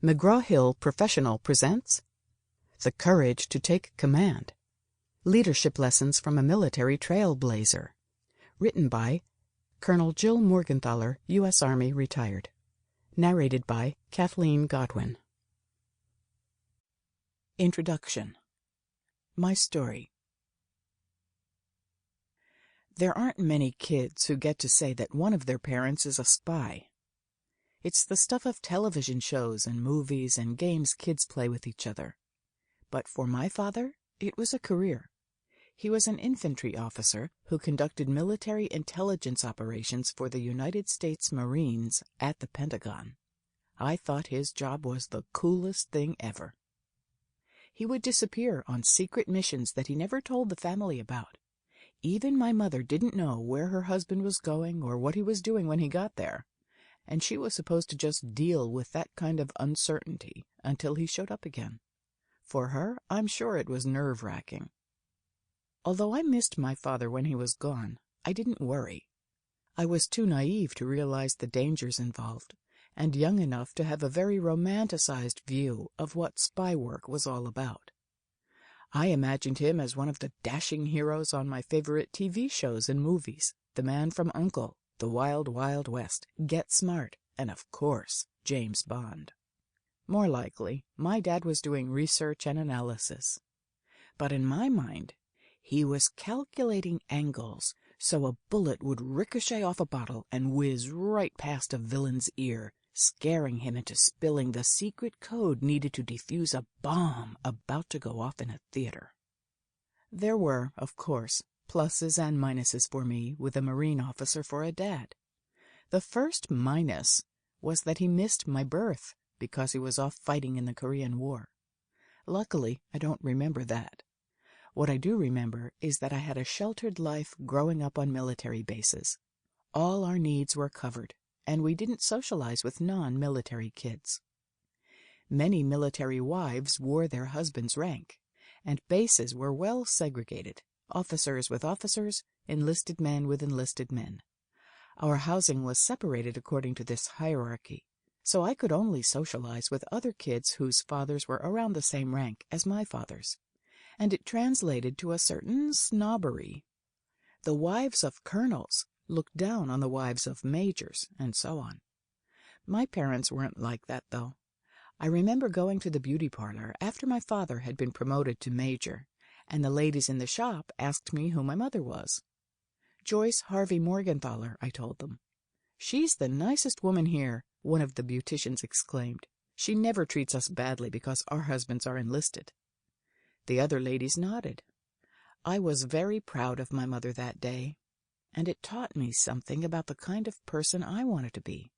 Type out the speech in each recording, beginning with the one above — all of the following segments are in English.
McGraw-Hill Professional presents The Courage to Take Command. Leadership Lessons from a Military Trailblazer. Written by Colonel Jill Morgenthaler, U.S. Army, retired. Narrated by Kathleen Godwin. Introduction. My story. There aren't many kids who get to say that one of their parents is a spy. It's the stuff of television shows and movies and games kids play with each other. But for my father, it was a career. He was an infantry officer who conducted military intelligence operations for the United States Marines at the Pentagon. I thought his job was the coolest thing ever. He would disappear on secret missions that he never told the family about. Even my mother didn't know where her husband was going or what he was doing when he got there. And she was supposed to just deal with that kind of uncertainty until he showed up again. For her, I'm sure it was nerve-wracking. Although I missed my father when he was gone, I didn't worry. I was too naive to realize the dangers involved, and young enough to have a very romanticized view of what spy work was all about. I imagined him as one of the dashing heroes on my favorite TV shows and movies, The Man from U.N.C.L.E., The Wild Wild West, Get Smart, and of course, James Bond. More likely, my dad was doing research and analysis. But in my mind, he was calculating angles so a bullet would ricochet off a bottle and whiz right past a villain's ear, scaring him into spilling the secret code needed to defuse a bomb about to go off in a theater. There were, of course, pluses and minuses for me with a Marine officer for a dad. The first minus was that he missed my birth because he was off fighting in the Korean War. Luckily, I don't remember that. What I do remember is that I had a sheltered life growing up on military bases. All our needs were covered, and we didn't socialize with non-military kids. Many military wives wore their husband's rank, and bases were well segregated. Officers with officers, enlisted men with enlisted men. Our housing was separated according to this hierarchy, so I could only socialize with other kids whose fathers were around the same rank as my father's, and it translated to a certain snobbery. The wives of colonels looked down on the wives of majors, and so on. My parents weren't like that, though. I remember going to the beauty parlor after my father had been promoted to major, and the ladies in the shop asked me who my mother was. Joyce Harvey Morgenthaler, I told them. She's the nicest woman here, one of the beauticians exclaimed. She never treats us badly because our husbands are enlisted. The other ladies nodded. I was very proud of my mother that day, and it taught me something about the kind of person I wanted to be.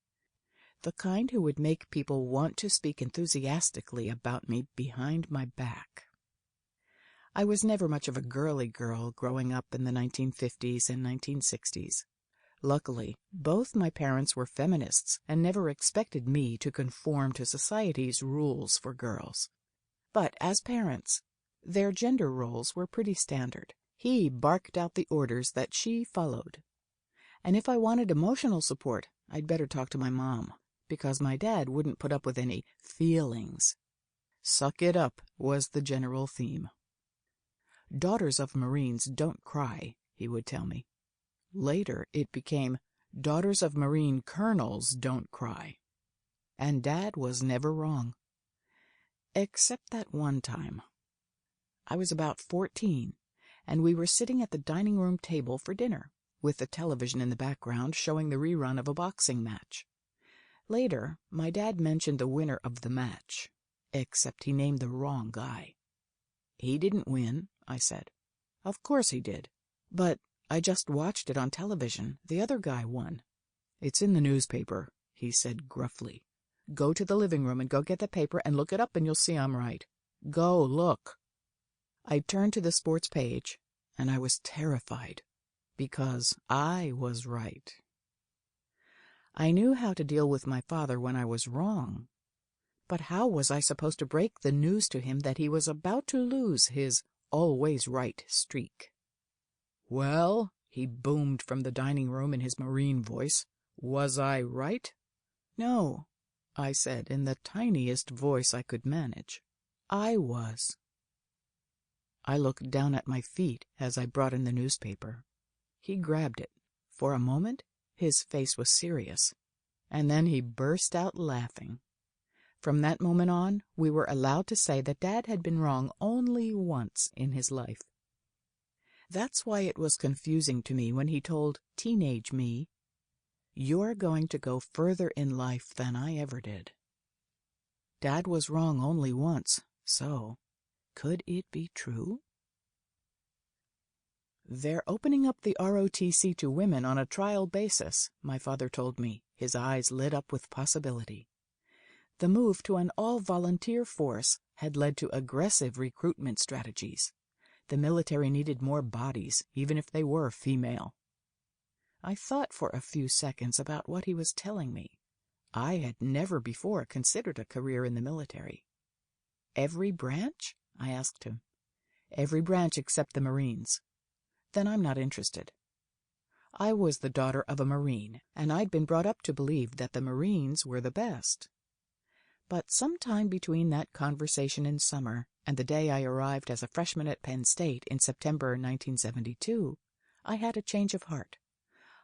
The kind who would make people want to speak enthusiastically about me behind my back. I was never much of a girly girl growing up in the 1950s and 1960s. Luckily, both my parents were feminists and never expected me to conform to society's rules for girls. But as parents, their gender roles were pretty standard. He barked out the orders that she followed. And if I wanted emotional support, I'd better talk to my mom, because my dad wouldn't put up with any feelings. Suck it up was the general theme. Daughters of Marines don't cry, he would tell me. Later it became, daughters of Marine colonels don't cry. And Dad was never wrong. Except that one time. I was about 14, and we were sitting at the dining room table for dinner, with the television in the background showing the rerun of a boxing match. Later, my dad mentioned the winner of the match, except he named the wrong guy. He didn't win, I said. Of course he did. But I just watched it on television. The other guy won. It's in the newspaper, he said gruffly. Go to the living room and go get the paper and look it up and you'll see I'm right. Go look. I turned to the sports page, and I was terrified, because I was right. I knew how to deal with my father when I was wrong. But how was I supposed to break the news to him that he was about to lose his always right streak? Well, he boomed from the dining room in his Marine voice, was I right? No, I said in the tiniest voice I could manage. I was. I looked down at my feet as I brought in the newspaper. He grabbed it. For a moment, his face was serious, and then he burst out laughing. From that moment on, we were allowed to say that Dad had been wrong only once in his life. That's why it was confusing to me when he told teenage me, "You're going to go further in life than I ever did." Dad was wrong only once, so could it be true? "They're opening up the ROTC to women on a trial basis," my father told me, his eyes lit up with possibility. The move to an all-volunteer force had led to aggressive recruitment strategies. The military needed more bodies, even if they were female. I thought for a few seconds about what he was telling me. I had never before considered a career in the military. "Every branch?" I asked him. "Every branch except the Marines." "Then I'm not interested." I was the daughter of a Marine, and I'd been brought up to believe that the Marines were the best. But sometime between that conversation in summer and the day I arrived as a freshman at Penn State in September 1972, I had a change of heart.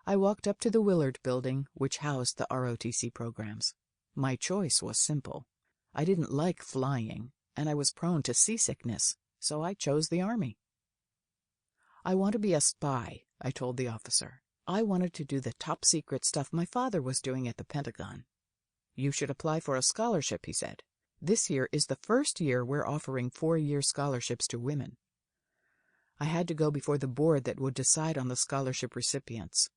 I walked up to the Willard Building, which housed the ROTC programs. My choice was simple. I didn't like flying, and I was prone to seasickness, so I chose the Army. "I want to be a spy," I told the officer. "I wanted to do the top-secret stuff my father was doing at the Pentagon." "You should apply for a scholarship," he said. "This year is the first year we're offering 4-year scholarships to women." I had to go before the board that would decide on the scholarship recipients.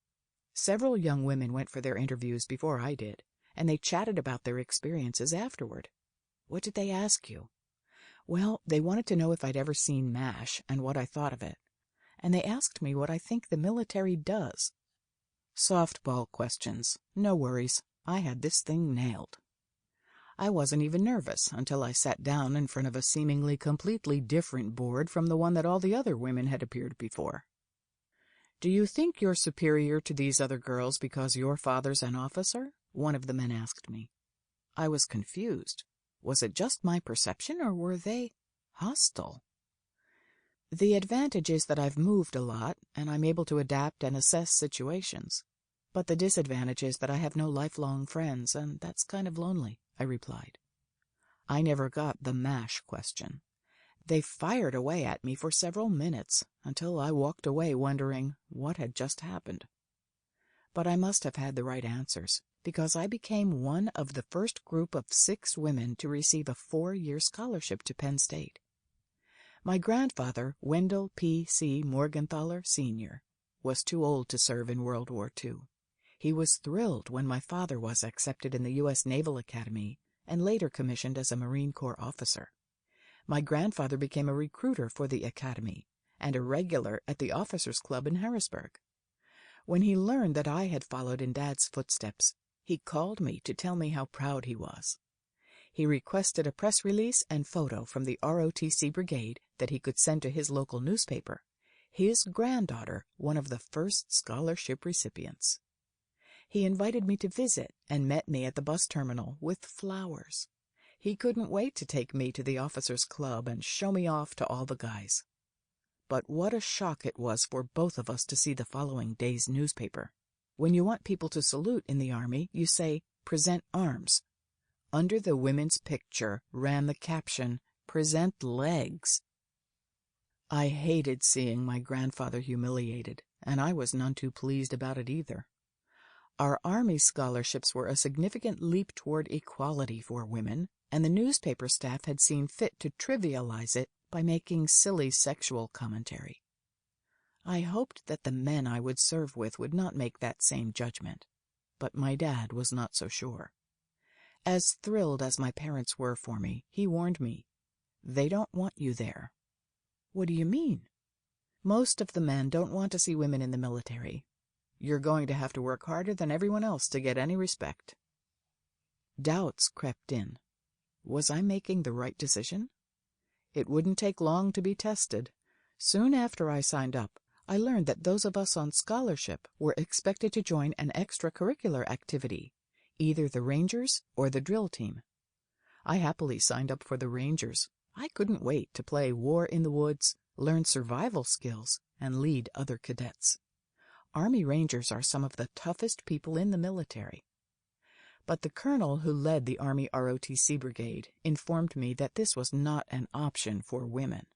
Several young women went for their interviews before I did, and they chatted about their experiences afterward. "What did they ask you?" "Well, they wanted to know if I'd ever seen MASH and what I thought of it. And they asked me what I think the military does." Softball questions. No worries. I had this thing nailed. I wasn't even nervous until I sat down in front of a seemingly completely different board from the one that all the other women had appeared before. "Do you think you're superior to these other girls because your father's an officer?" one of the men asked me. I was confused. Was it just my perception, or were they hostile? "The advantage is that I've moved a lot, and I'm able to adapt and assess situations. But the disadvantage is that I have no lifelong friends, and that's kind of lonely," I replied. I never got the MASH question. They fired away at me for several minutes, until I walked away wondering what had just happened. But I must have had the right answers, because I became one of the first group of 6 women to receive a 4-year scholarship to Penn State. My grandfather, Wendell P.C. Morgenthaler, Sr., was too old to serve in World War II. He was thrilled when my father was accepted in the U.S. Naval Academy and later commissioned as a Marine Corps officer. My grandfather became a recruiter for the Academy and a regular at the Officers' Club in Harrisburg. When he learned that I had followed in Dad's footsteps, he called me to tell me how proud he was. He requested a press release and photo from the ROTC brigade that he could send to his local newspaper, his granddaughter one of the first scholarship recipients. He invited me to visit and met me at the bus terminal with flowers. He couldn't wait to take me to the Officers' Club and show me off to all the guys. But what a shock it was for both of us to see the following day's newspaper. When you want people to salute in the Army, you say, "Present arms." Under the women's picture ran the caption, "Present legs." I hated seeing my grandfather humiliated, and I was none too pleased about it either. Our Army scholarships were a significant leap toward equality for women, and the newspaper staff had seen fit to trivialize it by making silly sexual commentary. I hoped that the men I would serve with would not make that same judgment, but my dad was not so sure. As thrilled as my parents were for me, he warned me, "They don't want you there." "What do you mean?" "Most of the men don't want to see women in the military. You're going to have to work harder than everyone else to get any respect." Doubts crept in. Was I making the right decision? It wouldn't take long to be tested. Soon after I signed up, I learned that those of us on scholarship were expected to join an extracurricular activity, either the Rangers or the drill team. I happily signed up for the Rangers. I couldn't wait to play War in the Woods, learn survival skills, and lead other cadets. Army Rangers are some of the toughest people in the military. But the colonel who led the Army ROTC brigade informed me that this was not an option for women.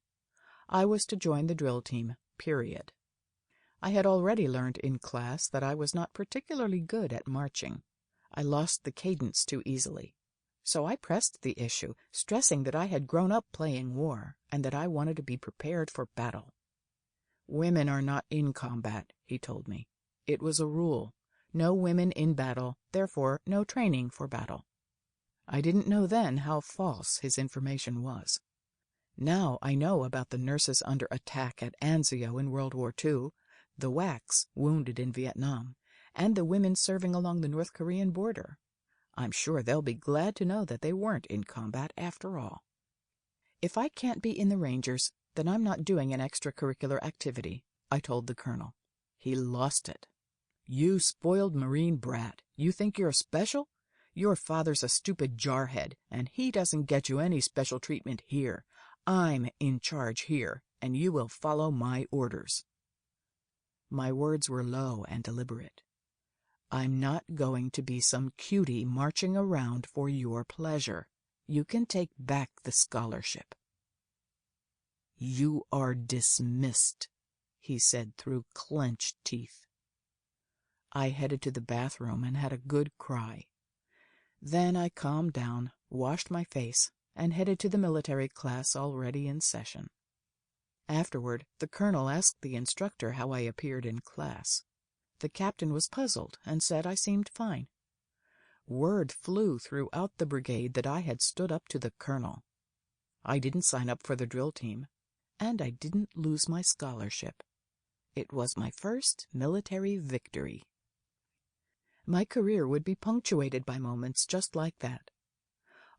I was to join the drill team, period. I had already learned in class that I was not particularly good at marching. I lost the cadence too easily. So I pressed the issue, stressing that I had grown up playing war and that I wanted to be prepared for battle. Women are not in combat, he told me. It was a rule. No women in battle, therefore no training for battle. I didn't know then how false his information was. Now I know about the nurses under attack at Anzio in World War II, the WACs wounded in Vietnam, and the women serving along the North Korean border. I'm sure they'll be glad to know that they weren't in combat after all. If I can't be in the Rangers, then I'm not doing an extracurricular activity, I told the colonel. He lost it. You spoiled Marine brat. You think you're special? Your father's a stupid jarhead, and he doesn't get you any special treatment here. I'm in charge here, and you will follow my orders. My words were low and deliberate. I'm not going to be some cutie marching around for your pleasure. You can take back the scholarship. You are dismissed, he said through clenched teeth. I headed to the bathroom and had a good cry. Then I calmed down, washed my face, and headed to the military class already in session. Afterward, the colonel asked the instructor how I appeared in class. The captain was puzzled and said I seemed fine. Word flew throughout the brigade that I had stood up to the colonel. I didn't sign up for the drill team, and I didn't lose my scholarship. It was my first military victory. My career would be punctuated by moments just like that.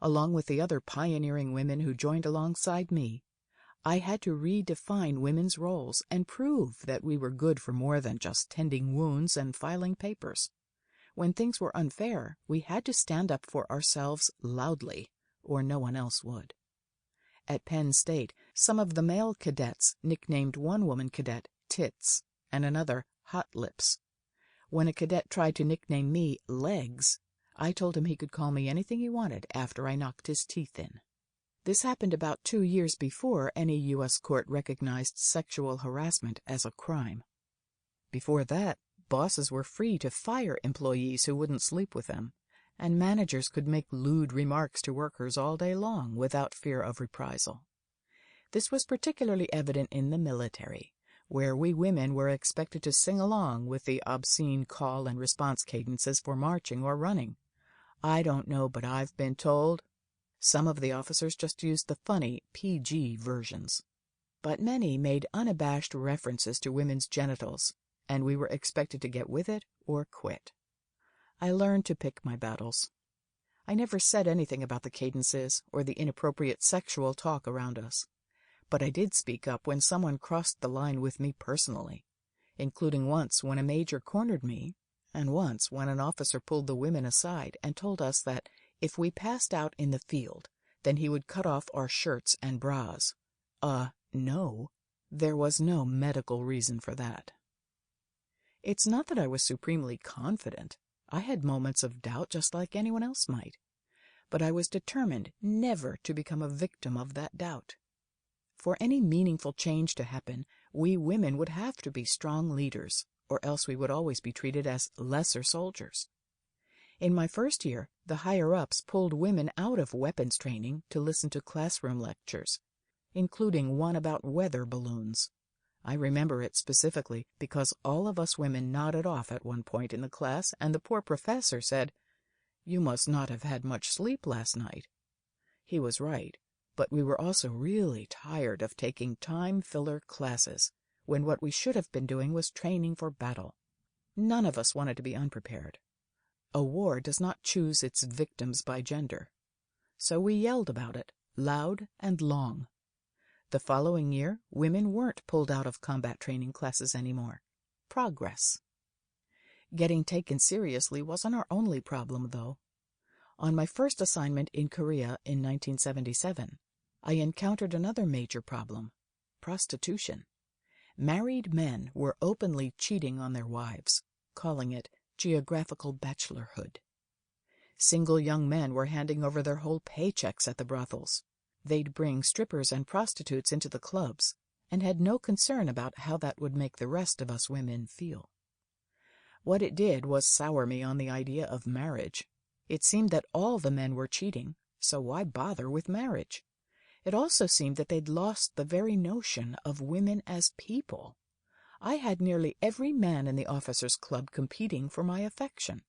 Along with the other pioneering women who joined alongside me, I had to redefine women's roles and prove that we were good for more than just tending wounds and filing papers. When things were unfair, we had to stand up for ourselves loudly, or no one else would. At Penn State, some of the male cadets nicknamed one woman cadet Tits and another Hot Lips. When a cadet tried to nickname me Legs, I told him he could call me anything he wanted after I knocked his teeth in. This happened about 2 years before any U.S. court recognized sexual harassment as a crime. Before that, bosses were free to fire employees who wouldn't sleep with them, and managers could make lewd remarks to workers all day long without fear of reprisal. This was particularly evident in the military, where we women were expected to sing along with the obscene call and response cadences for marching or running. I don't know, but I've been told. Some of the officers just used the funny PG versions. But many made unabashed references to women's genitals, and we were expected to get with it or quit. I learned to pick my battles. I never said anything about the cadences or the inappropriate sexual talk around us, but I did speak up when someone crossed the line with me personally, including once when a major cornered me, and once when an officer pulled the women aside and told us that if we passed out in the field, then he would cut off our shirts and bras. No, there was no medical reason for that. It's not that I was supremely confident. I had moments of doubt just like anyone else might. But I was determined never to become a victim of that doubt. For any meaningful change to happen, we women would have to be strong leaders, or else we would always be treated as lesser soldiers. In my first year, the higher-ups pulled women out of weapons training to listen to classroom lectures, including one about weather balloons. I remember it specifically because all of us women nodded off at one point in the class, and the poor professor said, "You must not have had much sleep last night." He was right, but we were also really tired of taking time-filler classes, when what we should have been doing was training for battle. None of us wanted to be unprepared. A war does not choose its victims by gender. So we yelled about it, loud and long. The following year, women weren't pulled out of combat training classes anymore. Progress. Getting taken seriously wasn't our only problem, though. On my first assignment in Korea in 1977, I encountered another major problem: prostitution. Married men were openly cheating on their wives, calling it geographical bachelorhood. Single young men were handing over their whole paychecks at the brothels. They'd bring strippers and prostitutes into the clubs, and had no concern about how that would make the rest of us women feel. What it did was sour me on the idea of marriage. It seemed that all the men were cheating, so why bother with marriage? It also seemed that they'd lost the very notion of women as people. I had nearly every man in the officers' club competing for my affection.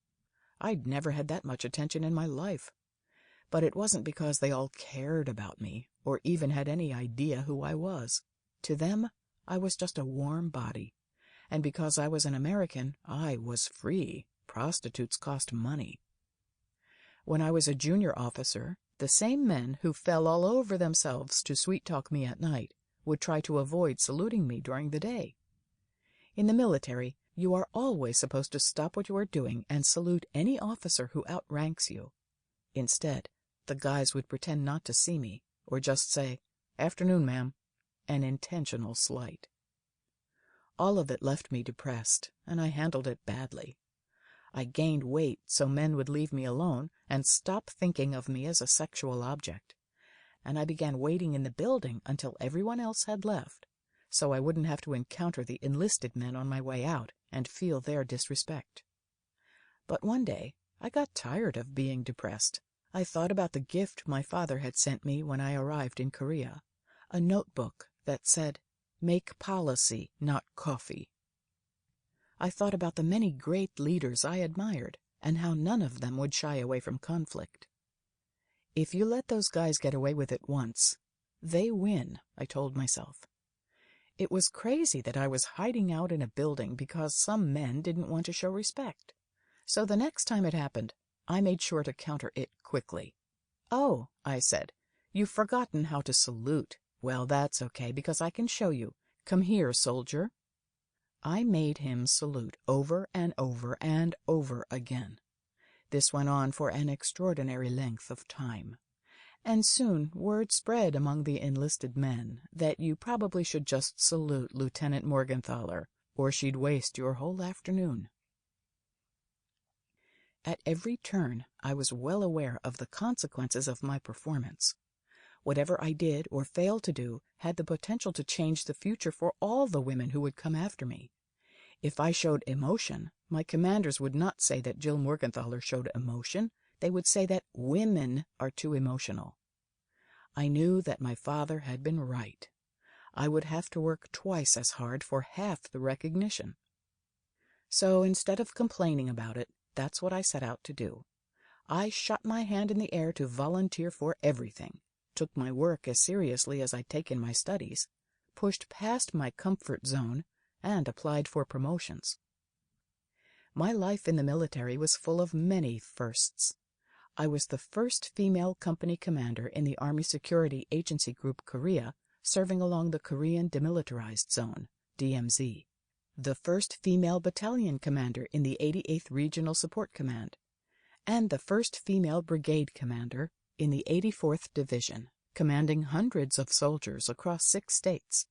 I'd never had that much attention in my life. But it wasn't because they all cared about me, or even had any idea who I was. To them, I was just a warm body. And because I was an American, I was free. Prostitutes cost money. When I was a junior officer, the same men who fell all over themselves to sweet-talk me at night would try to avoid saluting me during the day. In the military, you are always supposed to stop what you are doing and salute any officer who outranks you. Instead, the guys would pretend not to see me, or just say, "Afternoon, ma'am," an intentional slight. All of it left me depressed, and I handled it badly. I gained weight so men would leave me alone and stop thinking of me as a sexual object, and I began waiting in the building until everyone else had left, so I wouldn't have to encounter the enlisted men on my way out and feel their disrespect. But one day, I got tired of being depressed. I thought about the gift my father had sent me when I arrived in Korea, a notebook that said, "Make policy, not coffee." I thought about the many great leaders I admired, and how none of them would shy away from conflict. If you let those guys get away with it once, they win, I told myself. It was crazy that I was hiding out in a building because some men didn't want to show respect. So the next time it happened, I made sure to counter it quickly. "Oh," I said, "you've forgotten how to salute. Well, that's okay, because I can show you. Come here, soldier." I made him salute over and over and over again. This went on for an extraordinary length of time, and soon word spread among the enlisted men that you probably should just salute Lieutenant Morgenthaler, or she'd waste your whole afternoon. At every turn, I was well aware of the consequences of my performance. Whatever I did or failed to do had the potential to change the future for all the women who would come after me. If I showed emotion, my commanders would not say that Jill Morgenthaler showed emotion. They would say that women are too emotional. I knew that my father had been right. I would have to work twice as hard for half the recognition. So instead of complaining about it, that's what I set out to do. I shot my hand in the air to volunteer for everything, took my work as seriously as I'd taken my studies, pushed past my comfort zone, and applied for promotions. My life in the military was full of many firsts. I was the first female company commander in the Army Security Agency Group Korea, serving along the Korean Demilitarized Zone, DMZ. The first female battalion commander in the 88th Regional Support Command, and the first female brigade commander in the 84th Division, commanding hundreds of soldiers across 6 states.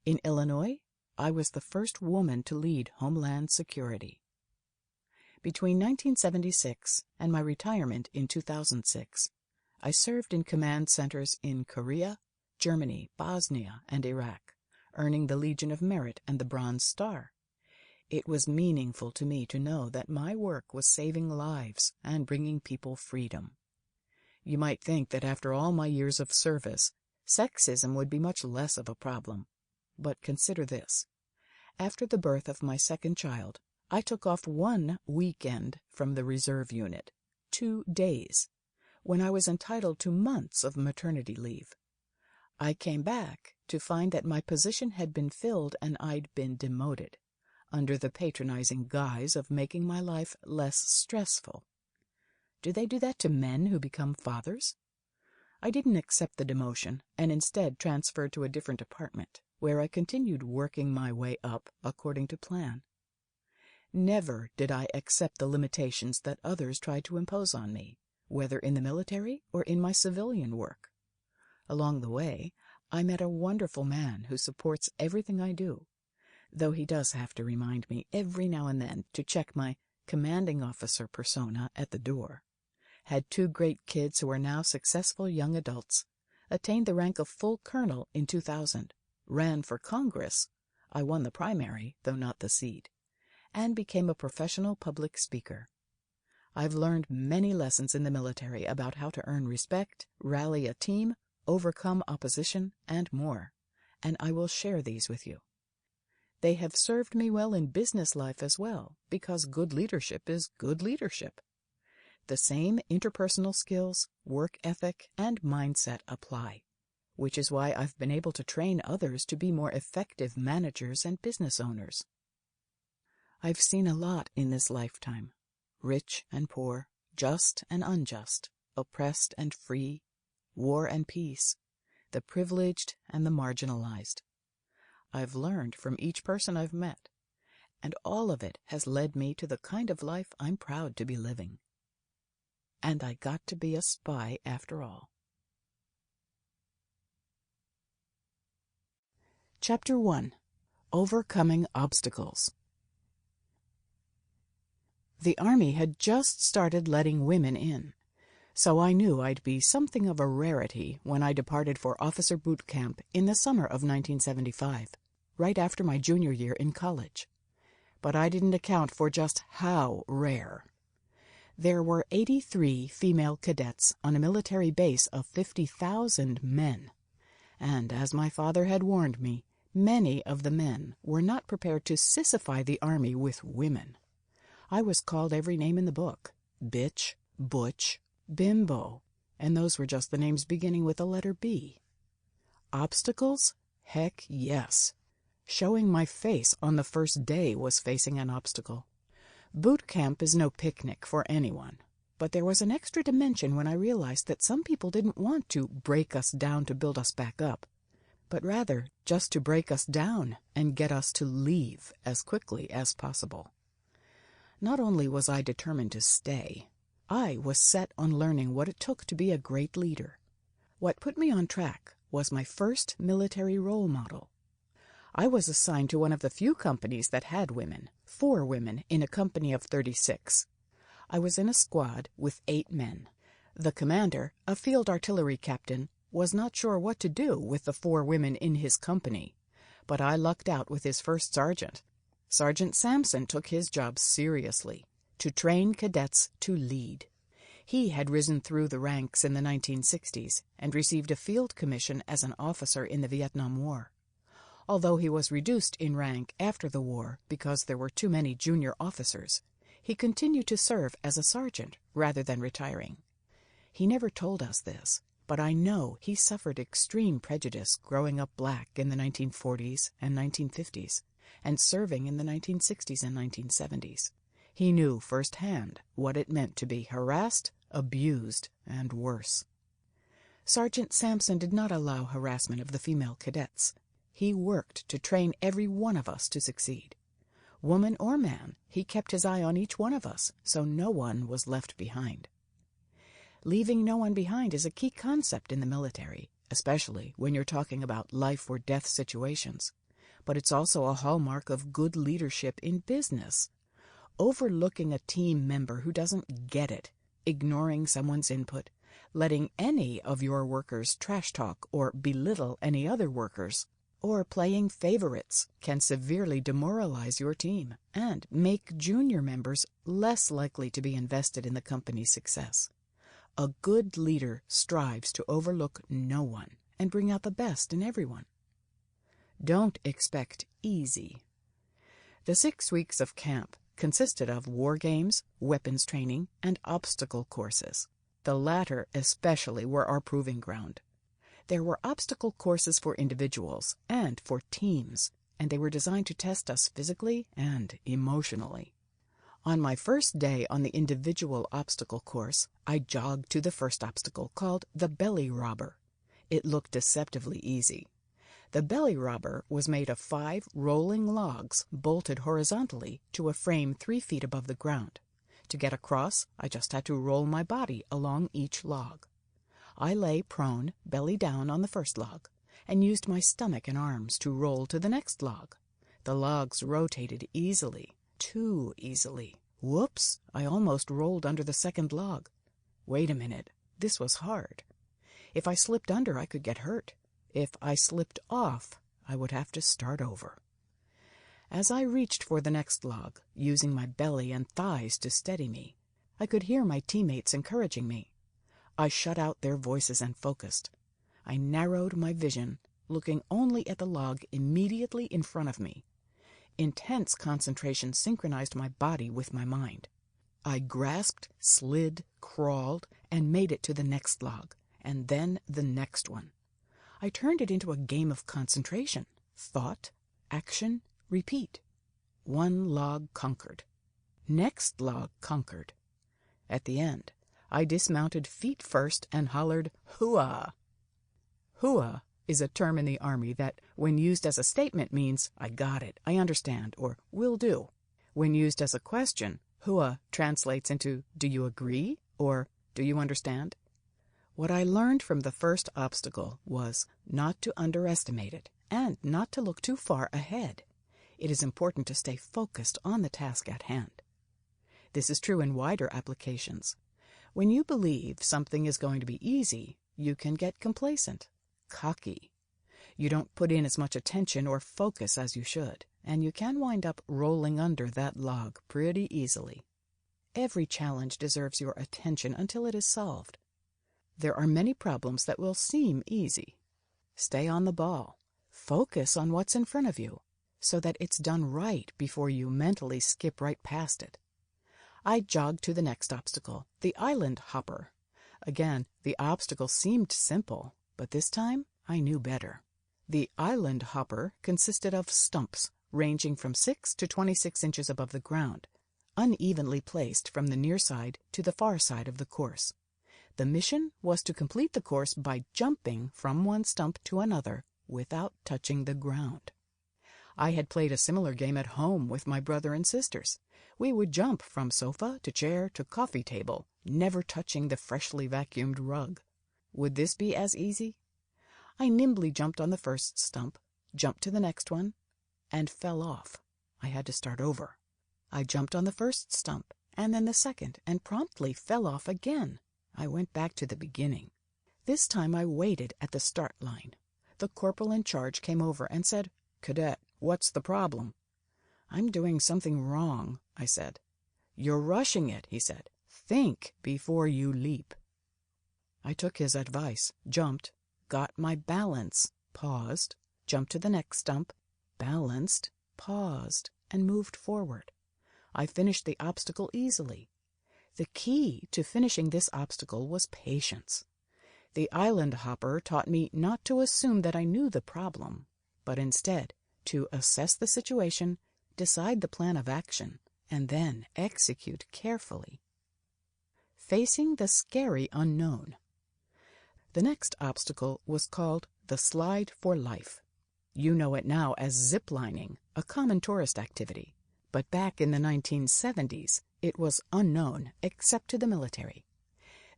In Illinois, I was the first woman to lead Homeland Security. Between 1976 and my retirement in 2006, I served in command centers in Korea, Germany, Bosnia, and Iraq, earning the Legion of Merit and the Bronze Star. It was meaningful to me to know that my work was saving lives and bringing people freedom. You might think that after all my years of service, sexism would be much less of a problem. But consider this. After the birth of my second child, I took off 1 weekend from the reserve unit, 2 days, when I was entitled to months of maternity leave. I came back to find that my position had been filled and I'd been demoted, under the patronizing guise of making my life less stressful. Do they do that to men who become fathers? I didn't accept the demotion and instead transferred to a different department, where I continued working my way up according to plan. Never did I accept the limitations that others tried to impose on me, whether in the military or in my civilian work. Along the way, I met a wonderful man who supports everything I do, though he does have to remind me every now and then to check my commanding officer persona at the door. Had 2 great kids who are now successful young adults, attained the rank of full colonel in 2000, ran for Congress, I won the primary, though not the seat, and became a professional public speaker. I've learned many lessons in the military about how to earn respect, rally a team, overcome opposition, and more, and I will share these with you. They have served me well in business life as well, because good leadership is good leadership. The same interpersonal skills, work ethic, and mindset apply, which is why I've been able to train others to be more effective managers and business owners. I've seen a lot in this lifetime, rich and poor, just and unjust, oppressed and free, war and peace, the privileged and the marginalized. I've learned from each person I've met, and all of it has led me to the kind of life I'm proud to be living. And I got to be a spy after all. Chapter 1. Overcoming Obstacles. The Army had just started letting women in, so I knew I'd be something of a rarity when I departed for officer boot camp in the summer of 1975, right after my junior year in college. But I didn't account for just how rare. There were 83 female cadets on a military base of 50,000 men, and as my father had warned me, many of the men were not prepared to sissify the Army with women. I was called every name in the book: bitch, butch, bimbo, and those were just the names beginning with the letter B. Obstacles? Heck yes. Showing my face on the first day was facing an obstacle. Boot camp is no picnic for anyone, but there was an extra dimension when I realized that some people didn't want to break us down to build us back up, but rather just to break us down and get us to leave as quickly as possible. Not only was I determined to stay, I was set on learning what it took to be a great leader. What put me on track was my first military role model. I was assigned to one of the few companies that had women, 4 women in a company of 36. I was in a squad with 8 men. The commander, a field artillery captain, was not sure what to do with the 4 women in his company, but I lucked out with his first sergeant. Sergeant Sampson took his job seriously, to train cadets to lead. He had risen through the ranks in the 1960s and received a field commission as an officer in the Vietnam War. Although he was reduced in rank after the war because there were too many junior officers, he continued to serve as a sergeant rather than retiring. He never told us this, but I know he suffered extreme prejudice growing up black in the 1940s and 1950s, and serving in the 1960s and 1970s. He knew firsthand what it meant to be harassed, abused, and worse. Sergeant Sampson did not allow harassment of the female cadets. He worked to train every one of us to succeed. Woman or man, he kept his eye on each one of us, so no one was left behind. Leaving no one behind is a key concept in the military, especially when you're talking about life or death situations. But it's also a hallmark of good leadership in business. Overlooking a team member who doesn't get it, ignoring someone's input, letting any of your workers trash talk or belittle any other workers, or playing favorites can severely demoralize your team and make junior members less likely to be invested in the company's success. A good leader strives to overlook no one and bring out the best in everyone. Don't expect easy. The 6 weeks of camp consisted of war games, weapons training, and obstacle courses. The latter especially were our proving ground. There were obstacle courses for individuals and for teams, and they were designed to test us physically and emotionally. On my first day on the individual obstacle course, I jogged to the first obstacle, called the belly robber. It looked deceptively easy. The belly robber was made of 5 rolling logs bolted horizontally to a frame 3 feet above the ground. To get across, I just had to roll my body along each log. I lay prone, belly down on the first log, and used my stomach and arms to roll to the next log. The logs rotated easily, too easily. Whoops! I almost rolled under the second log. Wait a minute, this was hard. If I slipped under, I could get hurt. If I slipped off, I would have to start over. As I reached for the next log, using my belly and thighs to steady me, I could hear my teammates encouraging me. I shut out their voices and focused. I narrowed my vision, looking only at the log immediately in front of me. Intense concentration synchronized my body with my mind. I grasped, slid, crawled, and made it to the next log, and then the next one. I turned it into a game of concentration. Thought, action, repeat. One log conquered. Next log conquered. At the end, I dismounted feet first and hollered, "Hooah!" Hooah is a term in the Army that, when used as a statement, means, "I got it, I understand," or "will do." When used as a question, hooah translates into, "Do you agree?" or "Do you understand?" What I learned from the first obstacle was not to underestimate it and not to look too far ahead. It is important to stay focused on the task at hand. This is true in wider applications. When you believe something is going to be easy, you can get complacent, cocky. You don't put in as much attention or focus as you should, and you can wind up rolling under that log pretty easily. Every challenge deserves your attention until it is solved. There are many problems that will seem easy. Stay on the ball. Focus on what's in front of you, so that it's done right before you mentally skip right past it. I jogged to the next obstacle, the island hopper. Again, the obstacle seemed simple, but this time I knew better. The island hopper consisted of stumps ranging from 6 to 26 inches above the ground, unevenly placed from the near side to the far side of the course. The mission was to complete the course by jumping from one stump to another without touching the ground. I had played a similar game at home with my brother and sisters. We would jump from sofa to chair to coffee table, never touching the freshly vacuumed rug. Would this be as easy? I nimbly jumped on the first stump, jumped to the next one, and fell off. I had to start over. I jumped on the first stump, and then the second, and promptly fell off again. I went back to the beginning. This time I waited at the start line. The corporal in charge came over and said, "Cadet, what's the problem?" "I'm doing something wrong," I said. "You're rushing it," he said. "Think before you leap." I took his advice, jumped, got my balance, paused, jumped to the next stump, balanced, paused, and moved forward. I finished the obstacle easily. The key to finishing this obstacle was patience. The island hopper taught me not to assume that I knew the problem, but instead to assess the situation, decide the plan of action, and then execute carefully. Facing the scary unknown. The next obstacle was called the slide for life. You know it now as ziplining, a common tourist activity, but back in the 1970s, it was unknown except to the military.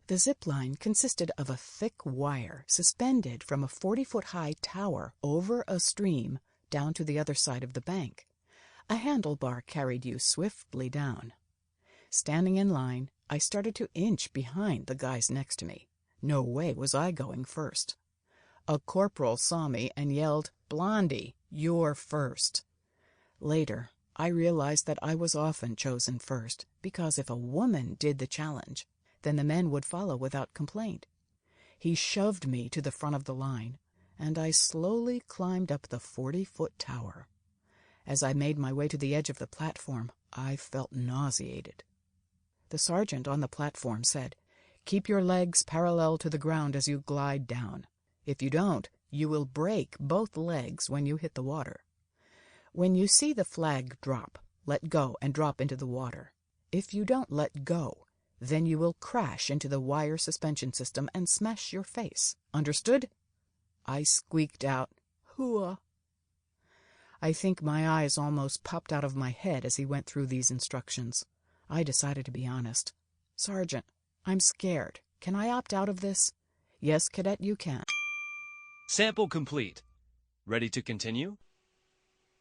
The zip line consisted of a thick wire suspended from a 40-foot-high tower over a stream down to the other side of the bank. A handlebar carried you swiftly down. Standing in line, I started to inch behind the guys next to me. No way was I going first. A corporal saw me and yelled, "Blondie, you're first." Later, I realized that I was often chosen first, because if a woman did the challenge, then the men would follow without complaint. He shoved me to the front of the line, and I slowly climbed up the 40-foot tower. As I made my way to the edge of the platform, I felt nauseated. The sergeant on the platform said, "Keep your legs parallel to the ground as you glide down. If you don't, you will break both legs when you hit the water. When you see the flag drop, let go and drop into the water. If you don't let go, then you will crash into the wire suspension system and smash your face. Understood?" I squeaked out, Hooah. I think my eyes almost popped out of my head as he went through these instructions. I decided to be honest. Sergeant, I'm scared. Can I opt out of this? Yes, Cadet, you can. Sample complete. Ready to continue?